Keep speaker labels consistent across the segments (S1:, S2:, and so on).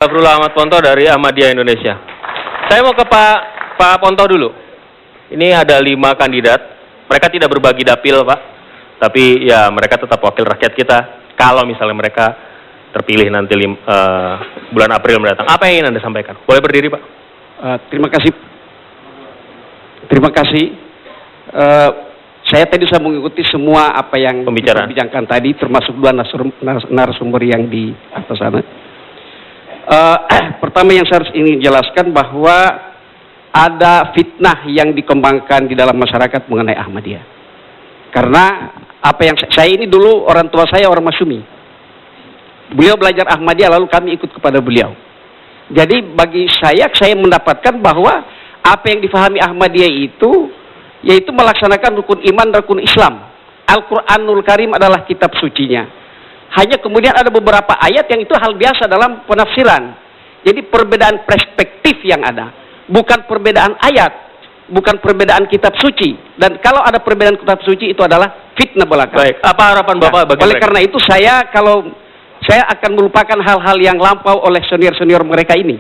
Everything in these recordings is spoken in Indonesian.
S1: Abdullah Ahmad Ponto dari Ahmadiyah Indonesia. Saya mau ke Pak Ponto dulu. Ini ada 5 kandidat. Mereka tidak berbagi dapil, Pak. Tapi ya mereka tetap wakil rakyat kita. Kalau misalnya mereka terpilih nanti bulan April mendatang. Apa yang ingin Anda sampaikan? Boleh berdiri, Pak?
S2: Terima kasih. Saya tadi sudah mengikuti semua apa yang dibincangkan tadi, termasuk 2 narasumber yang di atas sana. Pertama yang saya harus ingin jelaskan bahwa ada fitnah yang dikembangkan di dalam masyarakat mengenai Ahmadiyah. Karena apa yang saya ini dulu orang tua saya orang Masyumi. Beliau belajar Ahmadiyah lalu kami ikut kepada beliau. Jadi bagi saya mendapatkan bahwa apa yang difahami Ahmadiyah itu yaitu melaksanakan rukun iman dan rukun Islam. Al-Quranul Karim adalah kitab sucinya. Hanya kemudian ada beberapa ayat yang itu hal biasa dalam penafsiran. Jadi perbedaan perspektif yang ada. Bukan perbedaan ayat. Bukan perbedaan kitab suci. Dan kalau ada perbedaan kitab suci itu adalah fitnah belaka.
S1: Baik, apa harapan Bapak bagi
S2: oleh karena itu saya akan melupakan hal-hal yang lampau oleh senior-senior mereka ini.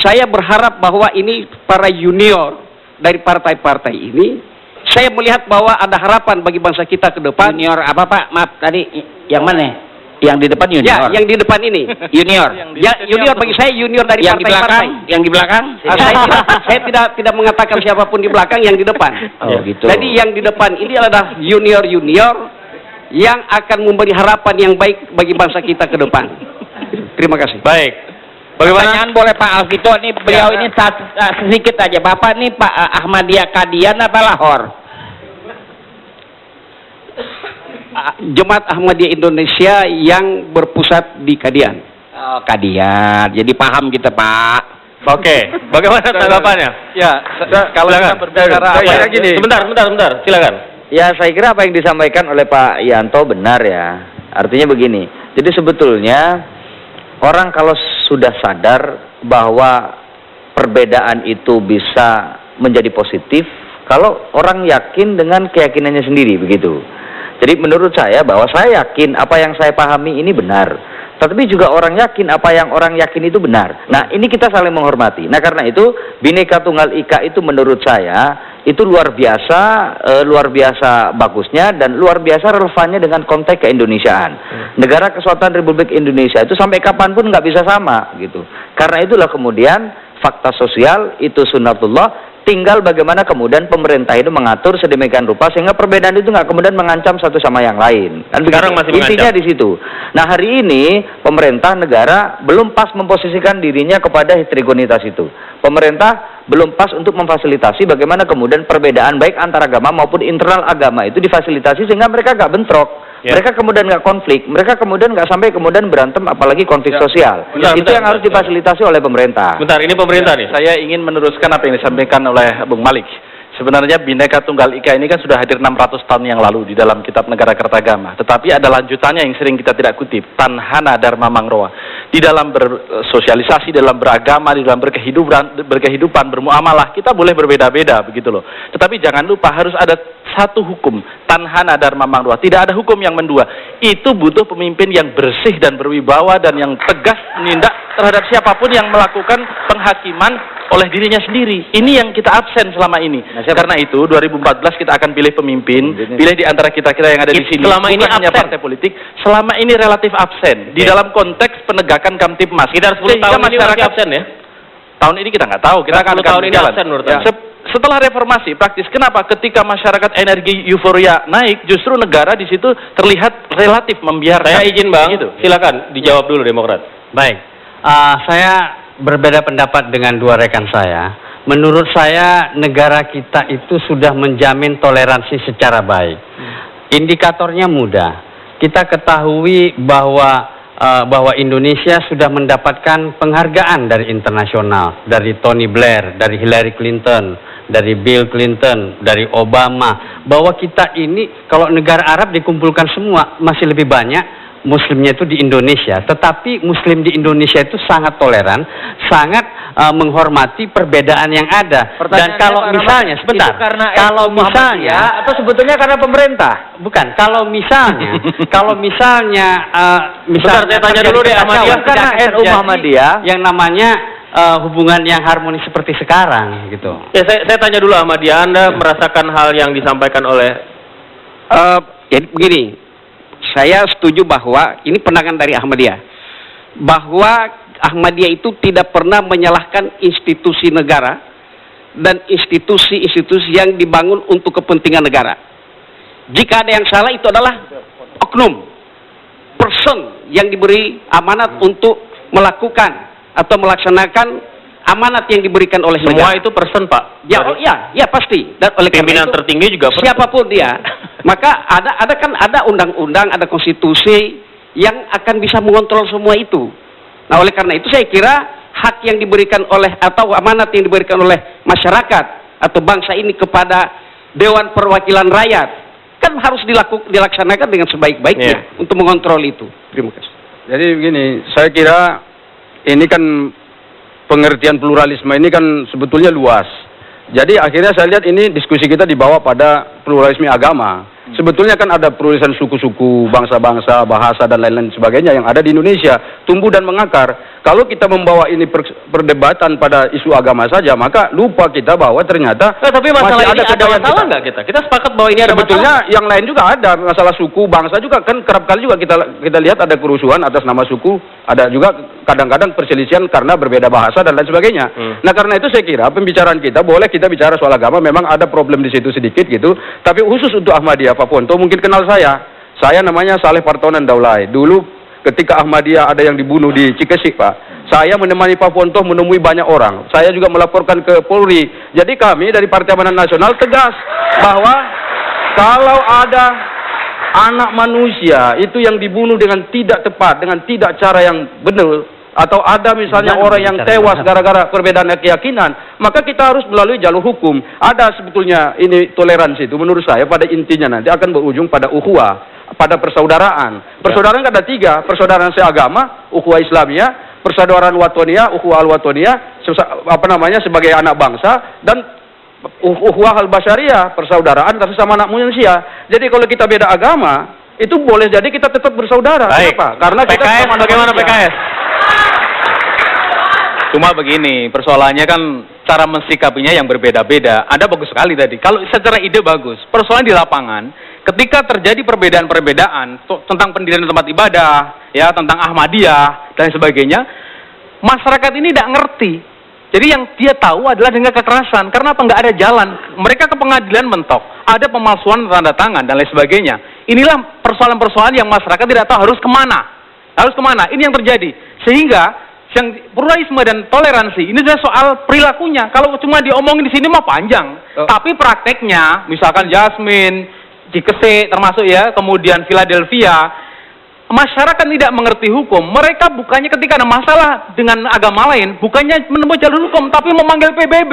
S2: Saya berharap bahwa ini para junior dari partai-partai ini, saya melihat bahwa ada harapan bagi bangsa kita ke depan.
S3: Junior apa Pak? Maaf tadi yang mana? Yang di depan junior.
S2: Ya, yang di depan ini.
S3: Junior.
S2: Ya, junior bagi saya junior dari partai-partai.
S3: Yang di belakang?
S2: Saya tidak mengatakan siapapun di belakang, yang di depan.
S3: Oh, gitu.
S2: Jadi yang di depan ini adalah junior-junior yang akan memberi harapan yang baik bagi bangsa kita ke depan. Terima kasih.
S1: Baik. Bagaimana?
S3: Pertanyaan boleh Pak Alvito nih, beliau ini sedikit aja. Bapak nih Pak Ahmadiyah Kadian apa Lahore?
S2: Jemaat Ahmadiyah Indonesia yang berpusat di Kadian.
S3: Oh, Kadian. Jadi paham kita Pak.
S1: Oke. Bagaimana tanggapannya?
S4: Ya, kalau kita berbicara apa gini.
S1: Sebentar. Silakan.
S4: Ya, saya kira apa yang disampaikan oleh Pak Yanto benar ya. Artinya begini. Jadi sebetulnya orang kalau sudah sadar bahwa perbedaan itu bisa menjadi positif, kalau orang yakin dengan keyakinannya sendiri begitu. Jadi menurut saya bahwa saya yakin apa yang saya pahami ini benar. Tetapi juga orang yakin apa yang orang yakin itu benar. Nah, ini kita saling menghormati. Nah, karena itu Bhinneka Tunggal Ika itu menurut saya itu luar biasa bagusnya dan luar biasa relevannya dengan konteks keindonesiaan. Negara Kesatuan Republik Indonesia itu sampai kapanpun nggak bisa sama gitu. Karena itulah kemudian fakta sosial itu sunnatullah. Tinggal bagaimana kemudian pemerintah itu mengatur sedemikian rupa sehingga perbedaan itu nggak kemudian mengancam satu sama yang lain. Dan
S1: sekarang masih
S4: intinya di situ. Nah, hari ini pemerintah negara belum pas memposisikan dirinya kepada heterogenitas itu. Pemerintah belum pas untuk memfasilitasi bagaimana kemudian perbedaan baik antar agama maupun internal agama itu difasilitasi sehingga mereka nggak bentrok. Ya. Mereka kemudian nggak konflik, mereka kemudian nggak sampai kemudian berantem, apalagi konflik sosial. Itu yang harus difasilitasi oleh pemerintah.
S1: Bentar, ini pemerintah nih.
S5: Saya ingin meneruskan apa yang disampaikan oleh Bung Malik. Sebenarnya Bhinneka Tunggal Ika ini kan sudah hadir 600 tahun yang lalu di dalam Kitab Negara Kertagama. Tetapi ada lanjutannya yang sering kita tidak kutip, Tanhana Dharma Mangroa. Di dalam bersosialisasi, dalam beragama, di dalam berkehidupan, bermuamalah, kita boleh berbeda-beda begitu loh. Tetapi jangan lupa harus ada satu hukum, Tanhana Dharma Mangroa. Tidak ada hukum yang mendua. Itu butuh pemimpin yang bersih dan berwibawa dan yang tegas menindak terhadap siapapun yang melakukan penghakiman oleh dirinya sendiri. Ini yang kita absen selama ini. Nah, karena itu 2014 kita akan pilih pemimpin, pilih di antara kita-kita yang ada di sini.
S1: Selama ini
S5: hanya partai politik, selama ini relatif absen di dalam konteks penegakan Kamtipmas.
S1: Sekitar 10 tahun ini masih absen ya?
S5: Tahun ini kita nggak tahu, kita akan
S1: tahun ini
S5: berjalan.
S1: Absen menurut
S5: ya. Setelah reformasi praktis, kenapa ketika masyarakat energi euforia naik, justru negara di situ terlihat relatif membiarkan.
S1: Saya izin Bang,
S5: gitu.
S1: silakan dijawab dulu Demokrat.
S6: Baik, saya berbeda pendapat dengan 2 rekan saya. Menurut saya negara kita itu sudah menjamin toleransi secara baik. Indikatornya mudah. Kita ketahui bahwa Indonesia sudah mendapatkan penghargaan dari internasional, dari Tony Blair, dari Hillary Clinton, dari Bill Clinton, dari Obama, bahwa kita ini kalau negara Arab dikumpulkan semua masih lebih banyak Muslimnya itu di Indonesia, tetapi Muslim di Indonesia itu sangat toleran, sangat menghormati perbedaan yang ada. Dan kalau
S4: Pertanyaannya, Pak
S6: misalnya,
S4: Rahmat,
S6: sebentar,
S4: itu karena
S6: kalau
S4: NU Muhammadiyah
S6: misalnya,
S4: atau sebetulnya karena pemerintah?
S6: bukan, kalau misalnya,
S1: Bentar, saya tanya dulu deh, Ahmadiyah.
S4: Karena NU Muhammadiyah
S6: yang namanya hubungan yang harmonis seperti sekarang, gitu.
S1: Ya, saya tanya dulu Ahmadiyah, Anda merasakan hal yang disampaikan oleh
S2: Jadi begini, saya setuju bahwa ini pandangan dari Ahmadiyah, bahwa Ahmadiyah itu tidak pernah menyalahkan institusi negara dan institusi-institusi yang dibangun untuk kepentingan negara. Jika ada yang salah, itu adalah oknum, person yang diberi amanat untuk melakukan atau melaksanakan amanat yang diberikan oleh
S1: semua
S2: negara.
S1: itu person, Pak.
S2: Ya, ya pasti. Dan oleh karena
S1: Pimpinan
S2: itu,
S1: tertinggi juga person.
S2: siapapun dia, maka ada undang-undang, ada konstitusi yang akan bisa mengontrol semua itu. Nah, oleh karena itu saya kira hak yang diberikan oleh atau amanat yang diberikan oleh masyarakat atau bangsa ini kepada Dewan Perwakilan Rakyat kan harus dilaksanakan dengan sebaik-baiknya untuk mengontrol itu. Terima kasih.
S7: Jadi begini, saya kira ini kan pengertian pluralisme ini kan sebetulnya luas. Jadi akhirnya saya lihat ini diskusi kita dibawa pada pluralisme agama. Sebetulnya kan ada pluralisan suku-suku, bangsa-bangsa, bahasa dan lain-lain sebagainya yang ada di Indonesia, tumbuh dan mengakar. Kalau kita membawa ini perdebatan pada isu agama saja, maka lupa kita bahwa ternyata
S1: tapi masalah
S7: masih
S1: ini ada
S7: kekayaan
S1: masalah
S7: kita.
S1: nggak kita? Kita sepakat bahwa ini ada
S7: Sebetulnya
S1: masalah.
S7: yang lain juga ada, masalah suku, bangsa juga kan kerap kali juga kita lihat ada kerusuhan atas nama suku, ada juga kadang-kadang perselisihan karena berbeda bahasa dan lain sebagainya. Nah, karena itu saya kira pembicaraan kita boleh kita bicara soal agama, memang ada problem di situ sedikit gitu, tapi khusus untuk Ahmadiyah, Pak Ponto mungkin kenal saya namanya Saleh Partonan Daulay. Dulu ketika Ahmadiyah ada yang dibunuh di Cikesik, Pak, saya menemani Pak Ponto menemui banyak orang. Saya juga melaporkan ke Polri. Jadi kami dari Partai Amanat Nasional tegas bahwa kalau ada anak manusia itu yang dibunuh dengan tidak tepat, dengan tidak cara yang benar, atau ada misalnya orang yang tewas gara-gara perbedaan keyakinan, maka kita harus melalui jalur hukum. Ada sebetulnya ini toleransi itu menurut saya pada intinya nanti akan berujung pada ukhuwah, pada persaudaraan. Persaudaraan ada 3, persaudaraan seagama, ukhuwah Islamiyah, persaudaraan watoniyah, ukhuwah al-watoniyah, sebagai anak bangsa, dan ukhuwah al-basyariyah, persaudaraan atas sesama anak manusia. Jadi kalau kita beda agama, itu boleh jadi kita tetap bersaudara.
S1: Baik.
S7: Kenapa? Karena kita
S1: PKS
S7: sama
S1: bagaimana
S7: manusia.
S1: PKS?
S8: Cuma begini, persoalannya kan cara mensikapinya yang berbeda-beda. Anda bagus sekali tadi. Kalau secara ide bagus, persoalan di lapangan, ketika terjadi perbedaan-perbedaan tentang pendirian tempat ibadah, ya tentang Ahmadiyah dan sebagainya, masyarakat ini tidak ngerti. Jadi yang dia tahu adalah dengan kekerasan. Karena apa? Nggak ada jalan. Mereka ke pengadilan mentok. Ada pemalsuan tanda tangan dan lain sebagainya. Inilah persoalan-persoalan yang masyarakat tidak tahu harus kemana. Harus kemana? Ini yang terjadi. Sehingga yang pluralisme dan toleransi ini sudah soal perilakunya. Kalau cuma diomongin di sini mah panjang. Tapi prakteknya, misalkan Jasmine, Cikesik termasuk ya, kemudian Philadelphia, masyarakat tidak mengerti hukum. Mereka bukannya ketika ada masalah dengan agama lain, bukannya menempuh jalur hukum, tapi memanggil PBB.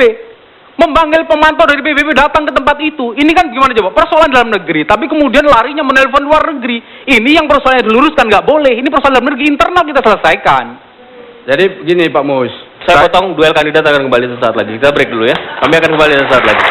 S8: Memanggil pemantau dari PBB datang ke tempat itu. Ini kan gimana coba? Persoalan dalam negeri, tapi kemudian larinya menelpon luar negeri. Ini yang persoalannya diluruskan, nggak boleh. Ini persoalan dalam negeri, internal kita selesaikan.
S7: Jadi begini Pak Mus,
S1: Saya potong, duel kandidat akan kembali sesaat lagi. Kita break dulu ya. Kami akan kembali sesaat lagi.